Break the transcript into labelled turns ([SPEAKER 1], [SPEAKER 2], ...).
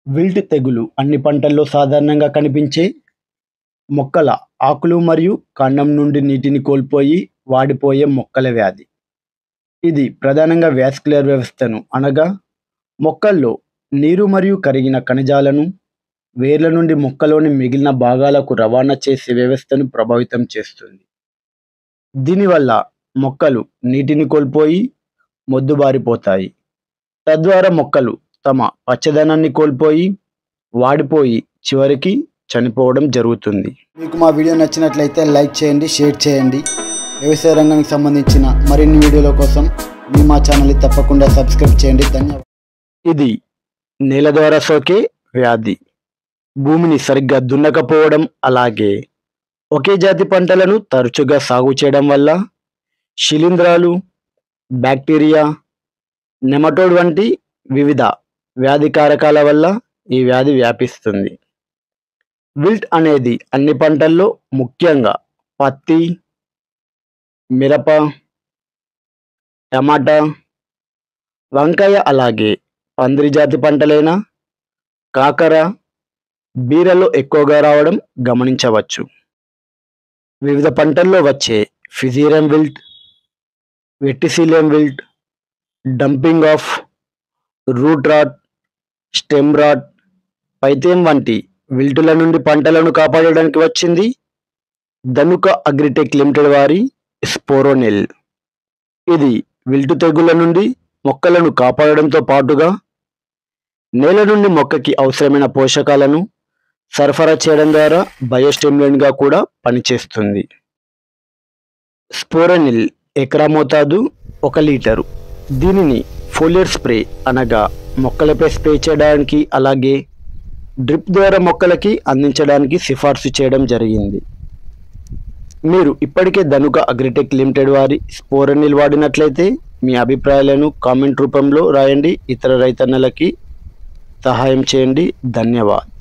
[SPEAKER 1] Wilt తెగులు అన్ని పంటల్లో సాధారణంగా కనిపించే మొక్కల ఆకులు మరియు కాండం నుండి నీటిని కోల్పోయి వాడిపోయే మొక్కల వ్యాధి. ఇది ప్రధానంగా వాస్కులర్ వ్యవస్థను అనగా మొక్కల్లో నీరు మరియు కరిగిన కణజాలను వేర్ల నుండి మొక్కలోని మిగిలిన భాగాలకు రవాణా చేసే వ్యవస్థను ప్రభావితం చేస్తుంది. దీనివల్ల మొక్కలు నీటిని కోల్పోయి మొద్దుబారిపోతాయి. తద్వారా మొక్కలు తమ పచ్చదనాన్ని కోల్పోయి వాడిపోయి చివరికి చనిపోవడం జరుగుతుంది. మీకు మా వీడియో నచ్చినట్లయితే లైక్ చేయండి, షేర్ చేయండి. వ్యవసాయ రంగానికి సంబంధించిన మరిన్ని వీడియోల కోసం మా ఛానల్ని తప్పకుండా సబ్స్క్రైబ్ చేయండి. ధన్యవాదాలు. ఇది నేల ద్వారా సోకే వ్యాధి. భూమిని సరిగ్గా దున్నకపోవడం, అలాగే ఒకే జాతి పంటలను తరచుగా సాగు చేయడం వల్ల శిలీంధ్రాలు, బ్యాక్టీరియా, నెమటోడ్ వంటి వివిధ వ్యాధి కారకాల వల్ల ఈ వ్యాధి వ్యాపిస్తుంది. విల్ట్ అనేది అన్ని పంటల్లో, ముఖ్యంగా పత్తి, మిరప, టమాటా, వంకాయ, అలాగే పందిరి జాతి పంటలైన కాకర, బీరలో ఎక్కువగా రావడం గమనించవచ్చు. వివిధ పంటల్లో వచ్చే fusarium wilt, verticillium wilt, damping off, root rot, stem rot, pythium వంటి విల్టుల నుండి పంటలను కాపాడడానికి వచ్చింది ధనుక అగ్రిటెక్ లిమిటెడ్ వారి స్పోరోనిల్. ఇది విల్టు తెగుళ్ల నుండి మొక్కలను కాపాడడంతో పాటుగా నేల నుండి మొక్కకి అవసరమైన పోషకాలను సరఫరా చేయడం ద్వారా బయోస్టిమ్యులెంట్గా కూడా పనిచేస్తుంది. స్పోరోనిల్ ఎకరా మోతాదు 1 లీటరు. దీనిని ఫోలియర్ స్ప్రే అనగా మొక్కలపై స్ప్రే చేయడానికి, అలాగే డ్రిప్ ద్వారా మొక్కలకి అందించడానికి సిఫార్సు చేయడం జరిగింది. మీరు ఇప్పటికే ధనుక అగ్రిటెక్ లిమిటెడ్ వారి స్పోరోనిల్ వాడినట్లయితే మీ అభిప్రాయాలను కామెంట్ రూపంలో రాయండి. ఇతర రైతన్నలకి సహాయం చేయండి. ధన్యవాదాలు.